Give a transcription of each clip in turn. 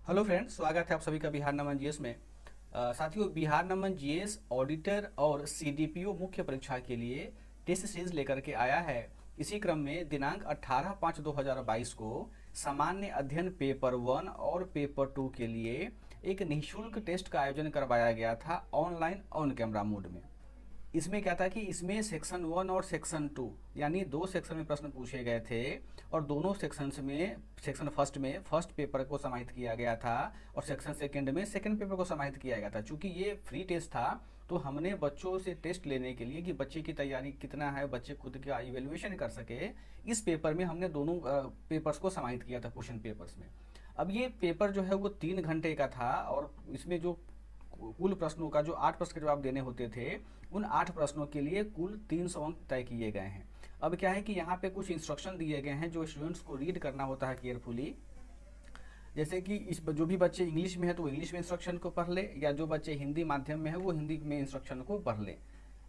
Hello friends, स्वागत है आप सभी का बिहार नमन जीएस में। साथियों, बिहार नमन जीएस ऑडिटर और सीडीपीओ मुख्य परीक्षा के लिए टेस्ट सीरीज लेकर के आया है। इसी क्रम में दिनांक 18/5/2022 को सामान्य अध्ययन पेपर 1 और पेपर 2 के लिए एक निःशुल्क टेस्ट का आयोजन करवाया गया था ऑनलाइन ऑन कैमरा मोड में। इसमें क्या था कि इसमें सेक्शन 1 और सेक्शन 2 यानी दो सेक्शन में प्रश्न पूछे गए थे और दोनों सेक्शंस में सेक्शन फर्स्ट में फर्स्ट पेपर को समाहित किया गया था और सेक्शन सेकंड में सेकंड पेपर को समाहित किया गया था। चूंकि ये फ्री टेस्ट था तो हमने बच्चों से टेस्ट लेने के लिए कि बच्चे की तैयारी कितना है, बच्चे खुद का इवेल्युएशन कर सके, इस पेपर में हमने दोनों पेपर्स को समाहित किया था क्वेश्चन पेपर्स में। अब ये पेपर जो है वो 3 घंटे का था और इसमें जो कुल प्रश्नों का जो 8 प्रश्न के जवाब देने होते थे, उन 8 प्रश्नों के लिए कुल 300 अंक तय किए गए हैं। अब क्या है कि यहाँ पे कुछ इंस्ट्रक्शन दिए गए हैं जो स्टूडेंट्स को रीड करना होता है केयरफुली। जैसे कि इस जो भी बच्चे इंग्लिश में है तो इंग्लिश में इंस्ट्रक्शन को पढ़ ले, या जो बच्चे हिंदी माध्यम में है वो हिंदी में इंस्ट्रक्शन को पढ़ ले।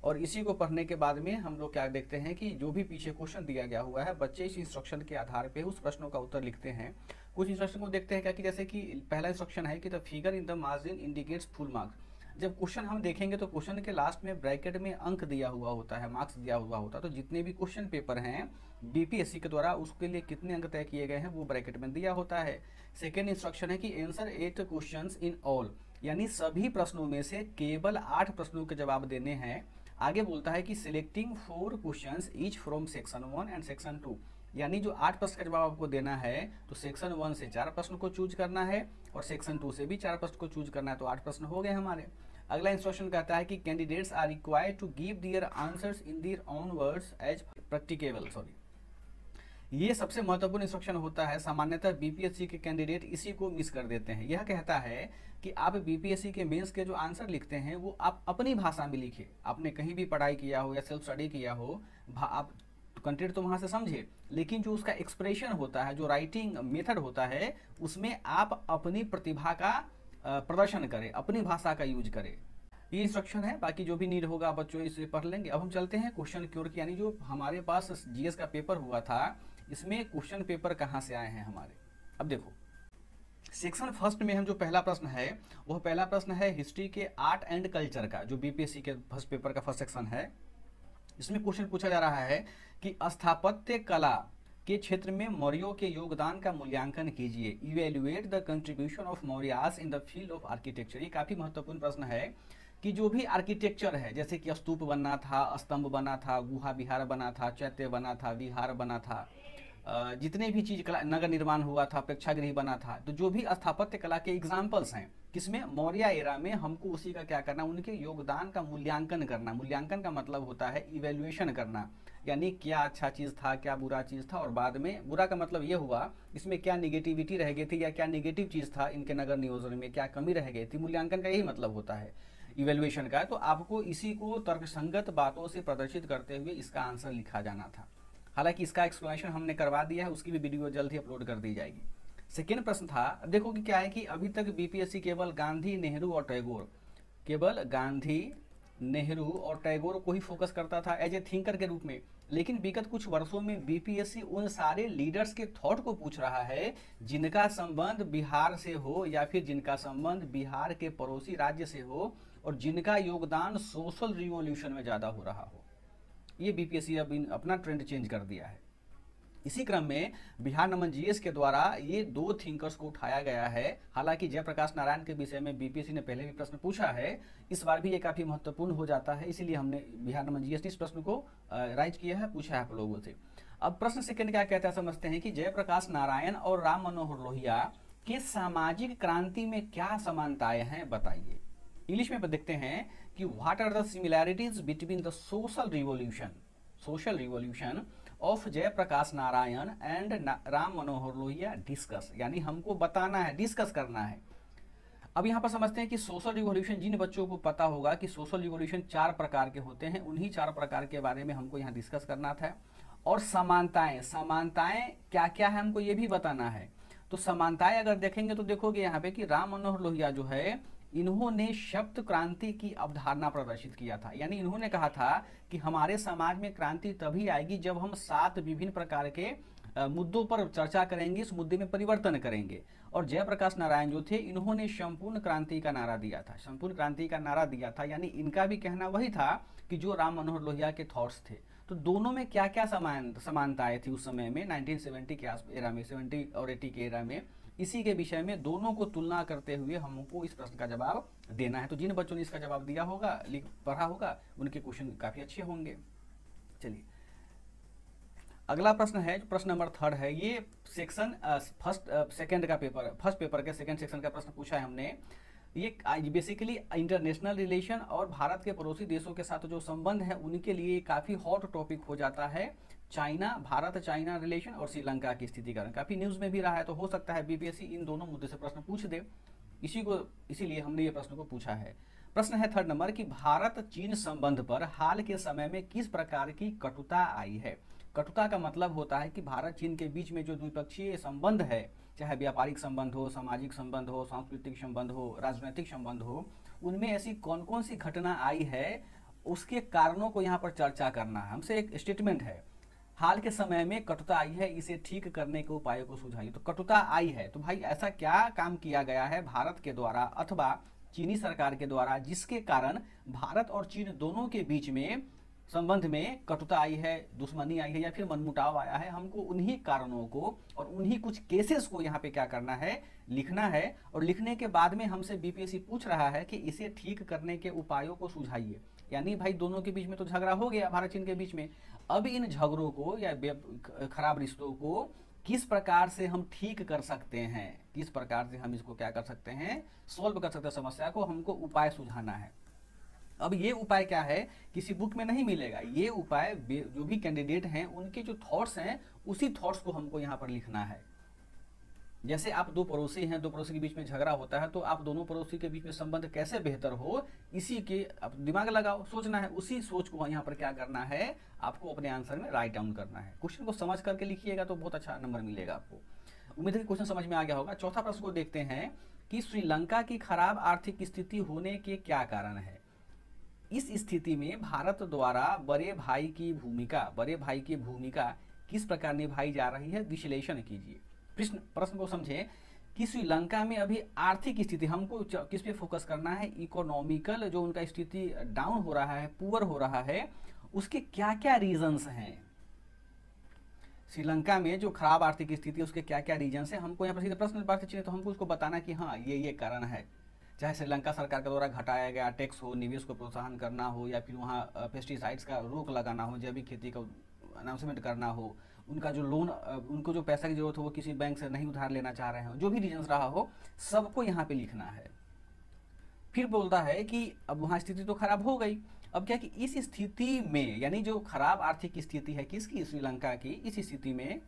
और इसी को पढ़ने के बाद में हम लोग क्या देखते हैं कि जो भी पीछे क्वेश्चन दिया गया हुआ है, बच्चे इस इंस्ट्रक्शन के आधार पे उस प्रश्नों का उत्तर लिखते हैं। कुछ इंस्ट्रक्शन को देखते हैं क्या कि जैसे कि पहला इंस्ट्रक्शन है कि the figure in the margin indicates full marks. जब क्वेश्चन हम देखेंगे तो क्वेश्चन के लास्ट में ब्रैकेट में अंक दिया हुआ होता है, मार्क्स दिया हुआ होता है। तो जितने भी क्वेश्चन पेपर हैं बीपीएससी के द्वारा उसके लिए कितने अंक तय किए गए हैं वो ब्रैकेट में दिया होता है। सेकेंड इंस्ट्रक्शन है कि आंसर 8 क्वेश्चंस इन ऑल, यानी सभी प्रश्नों में से केवल 8 प्रश्नों के जवाब देने हैं। आगे बोलता है कि selecting 4 questions each from section 1 and section 2, यानी जो 8 प्रश्न का जवाब आपको देना है तो सेक्शन 1 से 4 प्रश्न को चूज करना है और सेक्शन 2 से भी 4 प्रश्न को चूज करना है। तो 8 प्रश्न हो गए हमारे। अगला इंस्ट्रक्शन कहता है कि candidates are required to give their answers in their own words as practicable. ये सबसे महत्वपूर्ण इंस्ट्रक्शन होता है। सामान्यतः बीपीएससी के कैंडिडेट इसी को मिस कर देते हैं। यह कहता है कि आप बीपीएससी के मेंस के जो आंसर लिखते हैं वो आप अपनी भाषा में लिखिए। आपने कहीं भी पढ़ाई किया हो या सेल्फ स्टडी किया हो, आप कंटेंट तो वहां से समझे, लेकिन जो उसका एक्सप्रेशन होता है, जो राइटिंग मेथड होता है, उसमें आप अपनी प्रतिभा का प्रदर्शन करें, अपनी भाषा का यूज करें। ये इंस्ट्रक्शन है। बाकी जो भी नीड होगा बच्चों इसे पढ़ लेंगे। अब हम चलते हैं क्वेश्चन क्योर की, यानी जो हमारे पास जीएस का पेपर हुआ था इसमें क्वेश्चन पेपर कहाँ से आए हैं हमारे। अब देखो, सेक्शन फर्स्ट में हम जो पहला प्रश्न है वह पहला प्रश्न है हिस्ट्री के आर्ट एंड कल्चर का, जो बीपीएससी के फर्स्ट पेपर का फर्स्ट सेक्शन है। इसमें क्वेश्चन पूछा जा रहा है कि स्थापत्य कला के क्षेत्र में मौर्यों के योगदान का मूल्यांकन कीजिए। Evaluate the contribution of Mauryas in the field of architecture. ये काफी महत्वपूर्ण प्रश्न है कि जो भी आर्किटेक्चर है, जैसे कि स्तूप बनना था, स्तंभ बना था, गुहा विहार बना था, चैत्य बना था, विहार बना था, जितने भी चीज कला, नगर निर्माण हुआ था, प्रेक्षागृह बना था, तो जो भी स्थापत्य कला के एग्जाम्पल्स हैं किसमें, मौर्य एरा में, हमको उसी का क्या करना, उनके योगदान का मूल्यांकन करना। मूल्यांकन का मतलब होता है इवेल्युएशन करना, यानी क्या अच्छा चीज था, क्या बुरा चीज था, और बाद में बुरा का मतलब ये हुआ इसमें क्या निगेटिविटी रह गई थी या क्या निगेटिव चीज था इनके नगर नियोजन में, क्या कमी रह गई थी। मूल्यांकन का यही मतलब होता है इवेल्युएशन का। तो आपको इसी को तर्कसंगत बातों से प्रदर्शित करते हुए इसका आंसर लिखा जाना था। हालांकि इसका एक्सप्लेनेशन हमने करवा दिया है, उसकी भी वीडियो जल्द ही अपलोड कर दी जाएगी। सेकेंड प्रश्न था, देखो कि क्या है कि अभी तक बीपीएससी केवल गांधी, नेहरू और टैगोर, केवल गांधी, नेहरू और टैगोर को ही फोकस करता था एज ए थिंकर के रूप में। लेकिन विगत कुछ वर्षों में बीपीएससी उन सारे लीडर्स के थॉट को पूछ रहा है जिनका संबंध बिहार से हो या फिर जिनका संबंध बिहार के पड़ोसी राज्य से हो और जिनका योगदान सोशल रिवॉल्यूशन में ज्यादा हो रहा हो। ये बीपीएससी अब अपना ट्रेंड चेंज कर दिया है। इसी क्रम में बिहार नमन जीएस के द्वारा ये 2 थिंकर्स को उठाया गया है। हालांकि जयप्रकाश नारायण के विषय में बीपीएससी ने पहले भी प्रश्न पूछा है, इस बार भी ये काफी महत्वपूर्ण हो जाता है, इसीलिए हमने बिहार नमन जीएस ने इस प्रश्न को राइज किया है, पूछा है आप लोगों से। अब प्रश्न सेकंड क्या कहता है समझते हैं कि जयप्रकाश नारायण और राम मनोहर लोहिया के सामाजिक क्रांति में क्या समानताएं हैं, बताइए। इंग्लिश में देखते हैं कि what are the similarities between the social revolution of Jayaprakash Narayan and Ram Manohar Lohia, discuss, यानी हमको बताना है, डिस्कस करना है। अब यहाँ पर समझते हैं कि सोशल रिवॉल्यूशन, जिन बच्चों को पता होगा कि सोशल रिवॉल्यूशन 4 प्रकार के होते हैं, उन्हीं 4 प्रकार के बारे में हमको यहाँ डिस्कस करना था। और समानताएं क्या क्या है हमको ये भी बताना है। तो समानताएं अगर देखेंगे तो देखोगे यहाँ पे कि राम मनोहर लोहिया जो है, इन्होंने शब्द क्रांति की अवधारणा प्रदर्शित किया था। यानी इन्होंने कहा था कि हमारे समाज में क्रांति तभी आएगी जब हम 7 विभिन्न प्रकार के मुद्दों पर चर्चा करेंगे, इस मुद्दे में परिवर्तन करेंगे। और जयप्रकाश नारायण जो थे, इन्होंने संपूर्ण क्रांति का नारा दिया था, संपूर्ण क्रांति का नारा दिया था, यानी इनका भी कहना वही था कि जो राम मनोहर लोहिया के थॉट्स थे। तो दोनों में क्या क्या समानताएं थी उस समय में, 1970 के एरा में, 70 और 80 के एरा में, इसी के विषय में दोनों को तुलना करते हुए हमको इस प्रश्न का जवाब देना है। तो जिन बच्चों ने इसका जवाब दिया होगा, पढ़ा होगा, उनके क्वेश्चन काफी अच्छे होंगे। चलिए अगला प्रश्न है, जो प्रश्न नंबर 3 है, ये सेक्शन सेकंड का पेपर, फर्स्ट पेपर के सेकंड सेक्शन का प्रश्न पूछा है हमने। ये बेसिकली इंटरनेशनल रिलेशन और भारत के पड़ोसी देशों के साथ जो संबंध है उनके लिए काफी हॉट टॉपिक हो जाता है। चाइना, भारत चाइना रिलेशन और श्रीलंका की स्थिति का काफी न्यूज में भी रहा है, तो हो सकता है बीपीएससी इन दोनों मुद्दे से प्रश्न पूछ दे, इसीलिए हमने ये प्रश्न को पूछा है। प्रश्न है 3 नंबर कि भारत चीन संबंध पर हाल के समय में किस प्रकार की कटुता आई है। कटुता का मतलब होता है कि भारत चीन के बीच में जो द्विपक्षीय संबंध है, चाहे व्यापारिक संबंध हो, सामाजिक संबंध हो, सांस्कृतिक संबंध हो, राजनीतिक संबंध हो, उनमें ऐसी कौन कौन सी घटना आई है, उसके कारणों को यहाँ पर चर्चा करना है। हमसे एक स्टेटमेंट है, हाल के समय में कटुता आई है, इसे ठीक करने के उपायों को सुझाइए। तो कटुता आई है, तो भाई ऐसा क्या काम किया गया है भारत के द्वारा अथवा चीनी सरकार के द्वारा, जिसके कारण भारत और चीन दोनों के बीच में संबंध में कटुता आई है, दुश्मनी आई है या फिर मनमुटाव आया है। हमको उन्हीं कारणों को और उन्हीं कुछ केसेस को यहाँ पे क्या करना है, लिखना है। और लिखने के बाद में हमसे बीपीएससी पूछ रहा है कि इसे ठीक करने के उपायों को सुझाइए। यानी भाई दोनों के बीच में तो झगड़ा हो गया, भारत चीन के बीच में, अब इन झगड़ों को या खराब रिश्तों को किस प्रकार से हम ठीक कर सकते हैं, किस प्रकार से हम इसको क्या कर सकते हैं, सॉल्व कर सकते हैं, समस्या को हमको उपाय सुझाना है। अब ये उपाय क्या है, किसी बुक में नहीं मिलेगा, ये उपाय जो भी कैंडिडेट हैं उनके जो थॉट्स हैं उसी थॉट्स को हमको यहाँ पर लिखना है। जैसे आप दो पड़ोसी हैं, दो पड़ोसी के बीच में झगड़ा होता है, तो आप दोनों पड़ोसी के बीच में संबंध कैसे बेहतर हो, इसी के आप दिमाग लगाओ, सोचना है, उसी सोच को यहाँ पर क्या करना है, आपको अपने आंसर में राइट डाउन करना है। क्वेश्चन को समझ करके लिखिएगा तो बहुत अच्छा नंबर मिलेगा आपको। उम्मीद है कि क्वेश्चन समझ में आ गया होगा। चौथा प्रश्न को देखते हैं कि श्रीलंका की खराब आर्थिक स्थिति होने के क्या कारण है। इस स्थिति में भारत द्वारा बड़े भाई की भूमिका किस प्रकार निभाई जा रही है, विश्लेषण कीजिए। प्रश्न को समझें कि श्रीलंका में अभी आर्थिक स्थिति, हमको किस पे फोकस करना है, इकोनॉमिकल जो उनका स्थिति डाउन हो रहा है, पुअर हो रहा है, उसके क्या क्या रीजंस हैं। श्रीलंका में जो खराब आर्थिक स्थिति है उसके क्या क्या रीजंस है, हमको यहाँ पर सीधे प्रश्न बात चाहिए, तो हमको उसको बताना कि हाँ ये कारण है। चाहे श्रीलंका सरकार के द्वारा घटाया गया टैक्स हो, निवेश को प्रोत्साहन करना हो, या फिर वहाँ पेस्टिसाइड्स का रोक लगाना हो, जैविक खेती का अनाउंसमेंट करना हो, उनका जो लोन, उनको जो पैसा की जरूरत हो वो किसी बैंक से नहीं उधार लेना चाह रहे हो, जो भी रीजंस रहा हो सबको यहाँ पे लिखना है। फिर बोलता है कि अब वहाँ स्थिति तो खराब हो गई, अब क्या कि इस स्थिति में, यानी जो खराब आर्थिक स्थिति है किसकी, श्रीलंका की, इस स्थिति में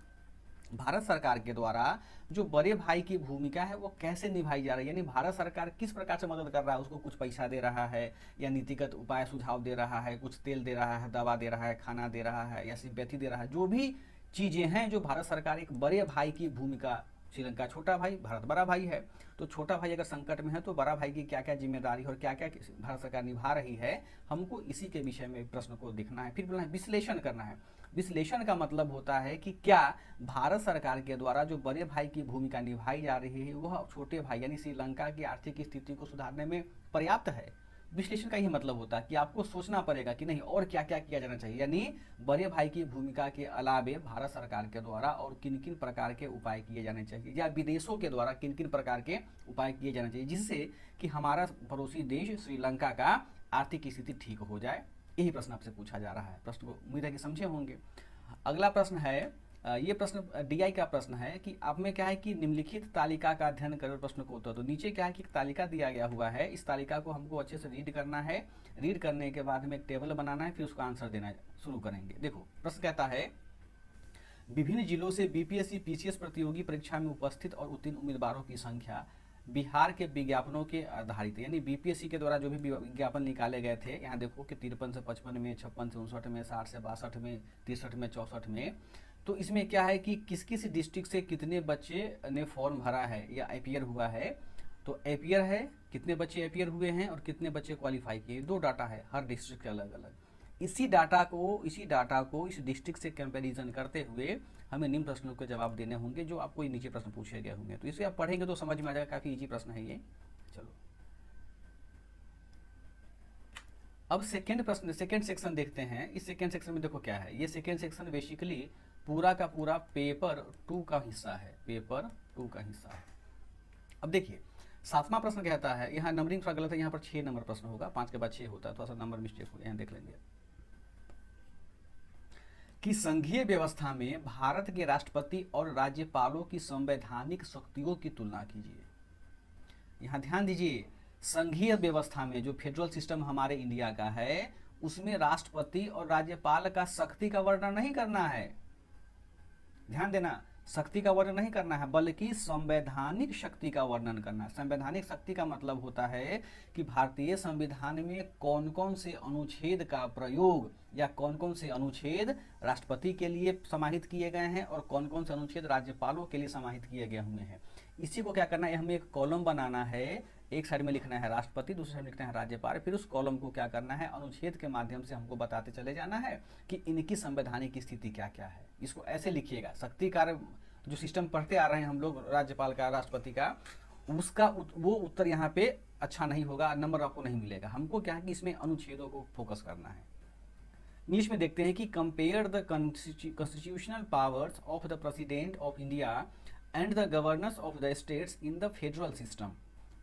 भारत सरकार के द्वारा जो बड़े भाई की भूमिका है वो कैसे निभाई जा रही है, यानी भारत सरकार किस प्रकार से मदद कर रहा है, उसको कुछ पैसा दे रहा है या नीतिगत उपाय सुझाव दे रहा है, कुछ तेल दे रहा है, दवा दे रहा है, खाना दे रहा है या सिंपैथी दे रहा है, जो भी चीजें हैं जो भारत सरकार एक बड़े भाई की भूमिका, श्रीलंका छोटा भाई, भारत बड़ा भाई है, तो छोटा भाई अगर संकट में है तो बड़ा भाई की क्या क्या जिम्मेदारी और क्या क्या भारत सरकार निभा रही है, हमको इसी के विषय में प्रश्न को देखना है। फिर बोलना है विश्लेषण करना है। विश्लेषण का मतलब होता है कि क्या भारत सरकार के द्वारा जो बड़े भाई की भूमिका निभाई जा रही है वह छोटे भाई यानी श्रीलंका की आर्थिक स्थिति को सुधारने में पर्याप्त है। विश्लेषण का ही मतलब होता है कि आपको सोचना पड़ेगा कि नहीं और क्या क्या किया जाना चाहिए, यानी बड़े भाई की भूमिका के अलावे भारत सरकार के द्वारा और किन किन प्रकार के उपाय किए जाने चाहिए, या विदेशों के द्वारा किन किन प्रकार के उपाय किए जाने चाहिए, जिससे कि हमारा पड़ोसी देश श्रीलंका का आर्थिक स्थिति ठीक हो जाए। यही प्रश्न आपसे पूछा जा रहा है। प्रश्न को उम्मीद है कि समझे होंगे। अगला प्रश्न है, ये प्रश्न डीआई का प्रश्न है कि आप में क्या है कि निम्नलिखित तालिका का अध्ययन करें प्रश्न को उत्तर। तो नीचे क्या है कि तालिका दिया गया हुआ है, इस तालिका को हमको अच्छे से रीड करना है, रीड करने के बाद में एक टेबल बनाना है, फिर उसका आंसर देना शुरू करेंगे। देखो प्रश्न कहता है, विभिन्न जिलों से बीपीएससी पीसीएस प्रतियोगी परीक्षा में उपस्थित और उत्तीर्ण उम्मीदवारों की संख्या बिहार के विज्ञापनों के आधारित, यानी बीपीएससी के द्वारा जो भी विज्ञापन निकाले गए थे, यहाँ देखो कि 53 से 55 में, 56 से 59 में, 60 से 62 में, 63 में, 64 में, तो इसमें क्या है कि किस किस डिस्ट्रिक्ट से कितने बच्चे ने फॉर्म भरा है या अपियर हुआ है। तो अपियर है, कितने बच्चे अपियर हुए हैं और कितने बच्चे क्वालिफाई किए, दो डाटा है हर डिस्ट्रिक्ट के अलग अलग। इसी डाटा को इस डिस्ट्रिक्ट से कंपैरिजन करते हुए हमें निम्न प्रश्नों के जवाब देने होंगे जो आपको नीचे प्रश्न पूछे गए होंगे। तो इसे आप पढ़ेंगे तो समझ में आ जाएगा, काफी इजी प्रश्न है ये। चलो अब सेकेंड सेक्शन देखते हैं। इस सेकेंड सेक्शन में देखो क्या है, ये सेकेंड सेक्शन बेसिकली पूरा का पूरा पेपर 2 का हिस्सा है, पेपर 2 का हिस्सा है। अब देखिए 7वां प्रश्न कहता है, यहाँ नंबरिंग थोड़ा गलत है, यहाँ पर 6 नंबर प्रश्न होगा, 5 के बाद 6 होता है, थोड़ा सा नंबर मिस्टेक हो गया, यहाँ देख लेंगे कि संघीय व्यवस्था में भारत के राष्ट्रपति और राज्यपालों की संवैधानिक शक्तियों की तुलना कीजिए। यहाँ ध्यान दीजिए, संघीय व्यवस्था में जो फेडरल सिस्टम हमारे इंडिया का है उसमें राष्ट्रपति और राज्यपाल का शक्ति का वर्णन नहीं करना है, ध्यान देना, शक्ति का वर्णन नहीं करना है बल्कि संवैधानिक शक्ति का वर्णन करना है। संवैधानिक शक्ति का मतलब होता है कि भारतीय संविधान में कौन कौन से अनुच्छेद का प्रयोग या कौन कौन से अनुच्छेद राष्ट्रपति के लिए समाहित किए गए हैं और कौन कौन से अनुच्छेद राज्यपालों के लिए समाहित किए गए हुए हैं। इसी को क्या करना है, हमें एक कॉलम बनाना है, एक साइड में लिखना है राष्ट्रपति, दूसरे साइड में लिखना है राज्यपाल, फिर उस कॉलम को क्या करना है, अनुच्छेद के माध्यम से हमको बताते चले जाना है कि इनकी संवैधानिक स्थिति क्या क्या है। इसको ऐसे लिखिएगा। शक्ति कार्य जो सिस्टम पढ़ते आ रहे हैं हम लोग, राज्यपाल का, राष्ट्रपति का, उसका वो उत्तर यहाँ पे अच्छा नहीं होगा, नंबर आपको नहीं मिलेगा। हमको क्या है कि इसमें अनुच्छेदों को फोकस करना है। इंग्लिश में देखते हैं कि compare the constitutional powers of the president of India and the governors of the states in the federal system.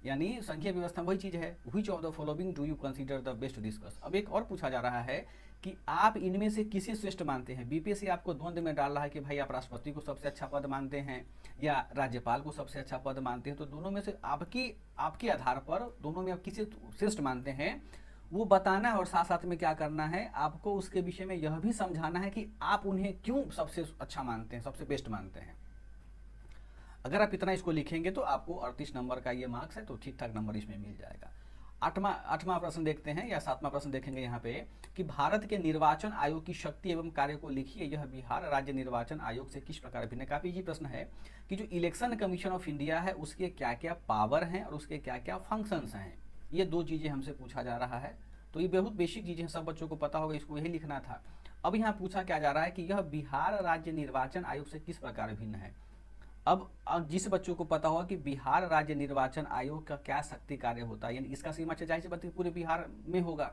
यानी संघीय व्यवस्था वही चीज है, which of the following do you consider the best to discuss. अब एक और पूछा जा रहा है कि आप इनमें से किसे श्रेष्ठ मानते हैं। बीपीएससी आपको द्वंद्व में डाल रहा है कि भाई आप राष्ट्रपति को सबसे अच्छा पद मानते हैं या राज्यपाल को सबसे अच्छा पद मानते हैं। तो दोनों में से आपके आधार पर दोनों में आप किसे श्रेष्ठ मानते हैं वो बताना है, और साथ साथ में क्या करना है, आपको उसके विषय में यह भी समझाना है कि आप उन्हें क्यों सबसे अच्छा मानते हैं, सबसे बेस्ट मानते हैं। अगर आप इतना इसको लिखेंगे तो आपको 38 नंबर का ये मार्क्स है, तो ठीक ठाक नंबर इसमें मिल जाएगा। आठवां प्रश्न देखते हैं या 7वां प्रश्न देखेंगे यहाँ पे कि भारत के निर्वाचन आयोग की शक्ति एवं कार्य को लिखिए, यह बिहार राज्य निर्वाचन आयोग से किस प्रकार भिन्न है। काफी इजी प्रश्न है कि जो इलेक्शन कमीशन ऑफ इंडिया है उसके क्या क्या पावर हैं और उसके क्या क्या फंक्शंस हैं। ये 2 चीजें हमसे पूछा जा रहा है, तो ये बहुत बेसिक चीजें सब बच्चों को पता होगा, इसको यही लिखना था। अब यहाँ पूछा क्या जा रहा है कि यह बिहार राज्य निर्वाचन आयोग से किस प्रकार भिन्न है। अब जिस बच्चों को पता होगा कि बिहार राज्य निर्वाचन आयोग का क्या शक्ति कार्य होता है, यानी इसका सीमा जाहिर सी बात है पूरे बिहार में होगा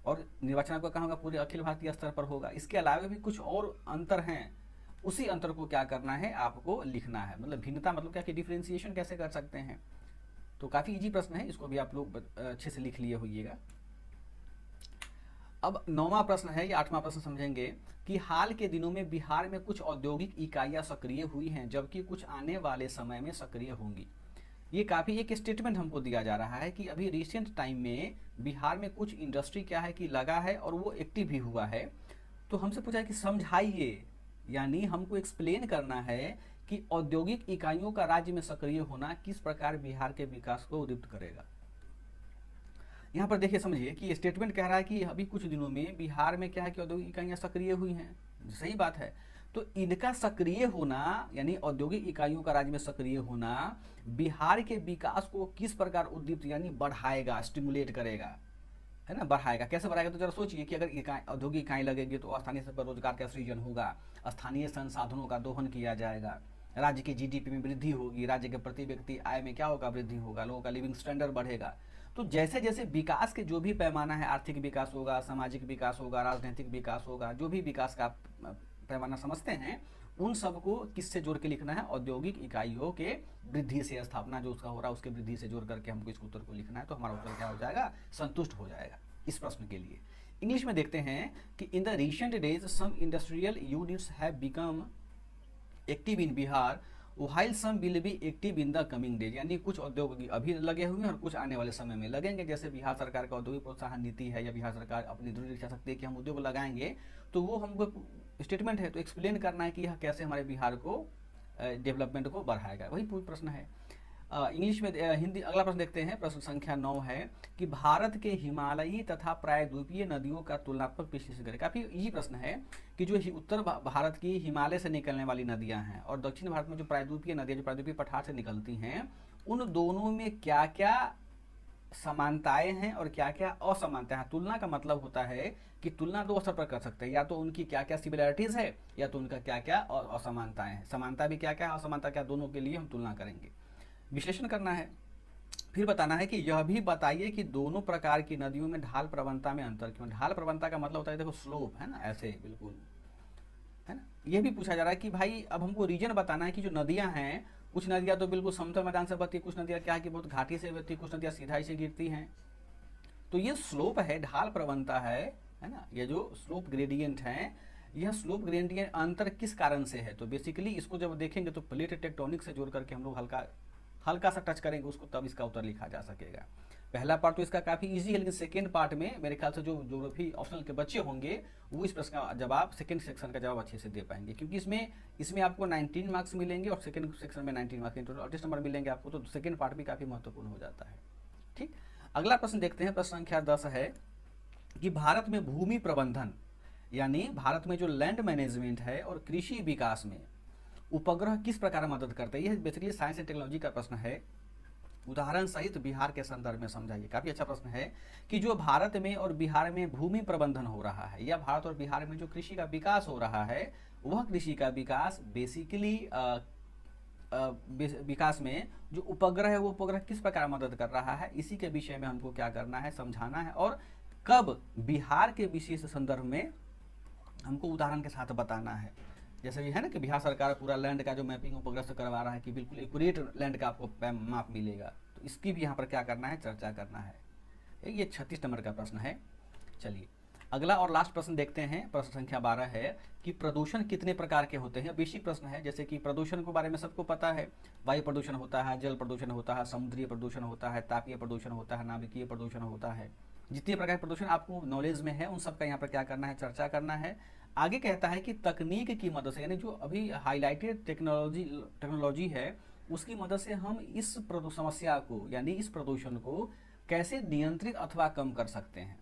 और निर्वाचन आयोग का कहाँ होगा, पूरे अखिल भारतीय स्तर पर होगा। इसके अलावा भी कुछ और अंतर हैं, उसी अंतर को क्या करना है, आपको लिखना है। मतलब भिन्नता मतलब क्या कि डिफरेंशिएशन कैसे कर सकते हैं। तो काफी इजी प्रश्न है, इसको भी आप लोग अच्छे से लिख लिए होइएगा। अब 9वां प्रश्न है, या 8वां प्रश्न समझेंगे कि हाल के दिनों में बिहार में कुछ औद्योगिक इकाइयां सक्रिय हुई हैं जबकि कुछ आने वाले समय में सक्रिय होंगी। ये काफी एक स्टेटमेंट हमको दिया जा रहा है कि अभी रिसेंट टाइम में बिहार में कुछ इंडस्ट्री क्या है कि लगा है और वो एक्टिव भी हुआ है। तो हमसे पूछा है कि समझाइए, यानी हमको एक्सप्लेन करना है कि औद्योगिक इकाइयों का राज्य में सक्रिय होना किस प्रकार बिहार के विकास को उद्दीप्त करेगा। यहाँ पर देखिए समझिए कि स्टेटमेंट कह रहा है कि अभी कुछ दिनों में बिहार में क्या है कि औद्योगिक इकाइयां सक्रिय हुई हैं, सही बात है। तो इनका सक्रिय होना यानी औद्योगिक इकाइयों का राज्य में सक्रिय होना बिहार के विकास को किस प्रकार उद्दीप्त यानी बढ़ाएगा, स्टिमुलेट करेगा, है ना, बढ़ाएगा। कैसे बढ़ाएगा, तो जरा सोचिए कि अगर औद्योगिक इकाई लगेगी तो स्थानीय स्तर पर रोजगार का सृजन होगा, स्थानीय संसाधनों का दोहन किया जाएगा, राज्य की जीडीपी में वृद्धि होगी, राज्य के प्रति व्यक्ति आय में क्या होगा, वृद्धि होगा, लोगों का लिविंग स्टैंडर्ड बढ़ेगा। तो जैसे जैसे विकास के जो भी पैमाना है, आर्थिक विकास होगा, सामाजिक विकास होगा, राजनीतिक विकास होगा, जो भी विकास का पैमाना समझते हैं उन सबको किससे जोड़ के लिखना है, औद्योगिक इकाइयों के वृद्धि से, स्थापना जो उसका हो रहा है उसके वृद्धि से जोड़ करके हमको इस उत्तर को लिखना है। तो हमारा उत्तर क्या हो जाएगा, संतुष्ट हो जाएगा इस प्रश्न के लिए। इंग्लिश में देखते हैं कि in the recent days some industrial units have become active in Bihar while some will be active in the coming days. यानी कुछ उद्योग अभी लगे हुए हैं और कुछ आने वाले समय में लगेंगे। जैसे बिहार सरकार का औद्योगिक प्रोत्साहन नीति है या बिहार सरकार अपनी दृढ़ इच्छा शक्ति है कि हम उद्योग लगाएंगे, तो वो हमको स्टेटमेंट है, तो एक्सप्लेन करना है कि यह कैसे हमारे बिहार को डेवलपमेंट को बढ़ाएगा, वही पूरी प्रश्न है। इंग्लिश में हिंदी अगला प्रश्न देखते हैं, प्रश्न संख्या 9 है कि भारत के हिमालयी तथा प्रायद्वीपीय नदियों का तुलनात्मक विश्लेषण करें। काफी इजी प्रश्न है कि जो उत्तर भारत की हिमालय से निकलने वाली नदियां हैं और दक्षिण भारत में जो प्रायद्वीपीय नदियां जो प्रायद्वीपीय पठार से निकलती हैं, उन दोनों में क्या क्या समानताएं हैं और क्या क्या असमानताएं हैं। तुलना का मतलब होता है कि तुलना दो स्तर पर कर सकते हैं, या तो उनकी क्या क्या सिमिलरिटीज है या तो उनका क्या क्या असमानताएं हैं। समानता भी क्या क्या है, असमानता क्या, दोनों के लिए हम तुलना करेंगे। विश्लेषण करना है, फिर बताना है कि यह भी बताइए कि दोनों प्रकार की नदियों में ढाल प्रवणता में अंतर क्यों। ढाल प्रवणता का मतलब होता है देखो स्लोप, है ना, ऐसे बिल्कुल, है ना। यह भी पूछा जा रहा है कि भाई अब हमको रीजन बताना है कि जो नदियां हैं, कुछ नदियां तो बिल्कुल समतल मैदान से बहती है, कुछ नदियां क्या है कि बहुत घाटी से बहती है, कुछ नदियां सीधाई से गिरती हैं। तो ये स्लोप है, ढाल प्रवणता है ना, ये जो स्लोप ग्रेडियंट है, यह स्लोप ग्रेडियंट अंतर किस कारण से है। तो बेसिकली इसको जब देखेंगे तो प्लेट टेक्टोनिक से जोड़ करके हम लोग हल्का सा टच करेंगे उसको, तब इसका उत्तर लिखा जा सकेगा। पहला पार्ट तो इसका काफी इजी है, लेकिन सेकंड पार्ट में मेरे ख्याल से जो ज्योग्राफी ऑप्शनल के बच्चे होंगे वो इस प्रश्न का जवाब, सेकंड सेक्शन का जवाब अच्छे से दे पाएंगे, क्योंकि इसमें आपको 19 मार्क्स मिलेंगे और सेकंड सेक्शन में 19 मार्क्स, टोटल 38 नंबर मिलेंगे आपको। तो सेकंड पार्ट भी काफी महत्वपूर्ण हो जाता है। ठीक, अगला प्रश्न देखते हैं। प्रश्न संख्या 10 है कि भारत में भूमि प्रबंधन यानी भारत में जो लैंड मैनेजमेंट है और कृषि विकास में उपग्रह किस प्रकार मदद करते हैं। यह बेसिकली साइंस एंड टेक्नोलॉजी का प्रश्न है। उदाहरण सहित बिहार के संदर्भ में समझाइए। काफी अच्छा प्रश्न है कि जो भारत में और बिहार में भूमि प्रबंधन हो रहा है, या भारत और बिहार में जो कृषि का विकास हो रहा है, वह कृषि का विकास बेसिकली विकास में जो उपग्रह है वो उपग्रह किस प्रकार मदद कर रहा है, इसी के विषय में हमको क्या करना है, समझाना है। और कब बिहार के विशेष संदर्भ में हमको उदाहरण के साथ बताना है। जैसे ये है ना कि बिहार सरकार पूरा लैंड का जो मैपिंग उपग्रह से करवा रहा है कि बिल्कुल एक्यूरेट लैंड का आपको माप मिलेगा, तो इसकी भी यहाँ पर क्या करना है, चर्चा करना है। ये 36 नंबर का प्रश्न है। चलिए अगला और लास्ट प्रश्न देखते हैं। प्रश्न संख्या 12 है कि प्रदूषण कितने प्रकार के होते हैं। बेसिक प्रश्न है, जैसे कि प्रदूषण के बारे में सबको पता है, वायु प्रदूषण होता है, जल प्रदूषण होता है, समुद्रीय प्रदूषण होता है, तापीय प्रदूषण होता है, नाभिकीय प्रदूषण होता है। जितने प्रकार के प्रदूषण आपको नॉलेज में है उन सबका यहाँ पर क्या करना है, चर्चा करना है। आगे कहता है कि तकनीक की मदद से, यानी जो अभी हाईलाइटेड टेक्नोलॉजी है उसकी मदद से हम इस समस्या को यानी इस प्रदूषण को कैसे नियंत्रित अथवा कम कर सकते हैं।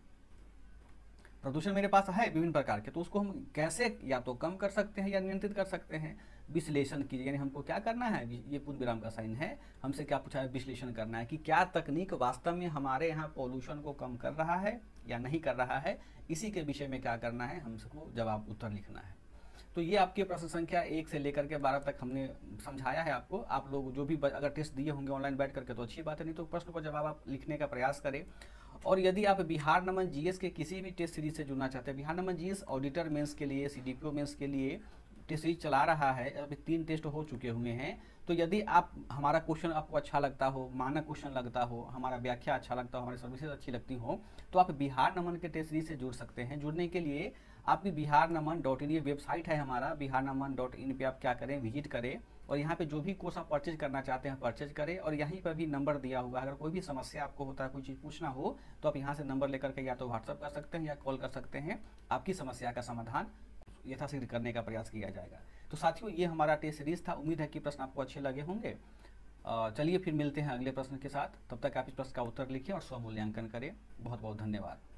प्रदूषण मेरे पास है विभिन्न प्रकार के, तो उसको हम कैसे या तो कम कर सकते हैं या नियंत्रित कर सकते हैं। विश्लेषण कीजिए, यानी हमको क्या करना है, ये पूर्ण विराम का साइन है, हमसे क्या पूछा है, विश्लेषण करना है कि क्या तकनीक वास्तव में हमारे यहाँ पॉल्यूशन को कम कर रहा है या नहीं कर रहा है। इसी के विषय में क्या करना है, हमको जवाब उत्तर लिखना है। तो ये आपके प्रश्न संख्या 1 से लेकर के 12 तक हमने समझाया है आपको। आप लोग जो भी अगर टेस्ट दिए होंगे ऑनलाइन बैठ करके तो अच्छी बात है, नहीं तो प्रश्न पर जवाब आप लिखने का प्रयास करें। और यदि आप बिहार नमन जीएस के किसी भी टेस्ट सीरीज से जुड़ना चाहते हैं, बिहार नमन जीएस ऑडिटर मेंस के लिए, सीडीपीओ मेंस के लिए टेस्ट सीरीज चला रहा है, अभी 3 टेस्ट हो चुके हुए हैं। तो यदि आप हमारा क्वेश्चन आपको अच्छा लगता हो, मानक क्वेश्चन लगता हो, हमारा व्याख्या अच्छा लगता हो, हमारी सर्विसेज अच्छी लगती हो, तो आप बिहार नमन के टेस्ट सीरीज से जुड़ सकते हैं। जुड़ने के लिए आपकी biharnaman.in ये वेबसाइट है हमारा, biharnaman.in पे आप क्या करें, विजिट करें और यहाँ पे जो भी कोर्स आप परचेज करना चाहते हैं परचेज करें। और यहीं पर भी नंबर दिया हुआ है, अगर कोई भी समस्या आपको होता है, कोई चीज़ पूछना हो तो आप यहाँ से नंबर लेकर के या तो व्हाट्सअप कर सकते हैं या कॉल कर सकते हैं। आपकी समस्या का समाधान यथाशीघ्र करने का प्रयास किया जाएगा। तो साथियों ये हमारा टेस्ट सीरीज था, उम्मीद है कि प्रश्न आपको अच्छे लगे होंगे। चलिए फिर मिलते हैं अगले प्रश्न के साथ, तब तक आप इस प्रश्न का उत्तर लिखिए और स्वमूल्यांकन करें। बहुत बहुत धन्यवाद।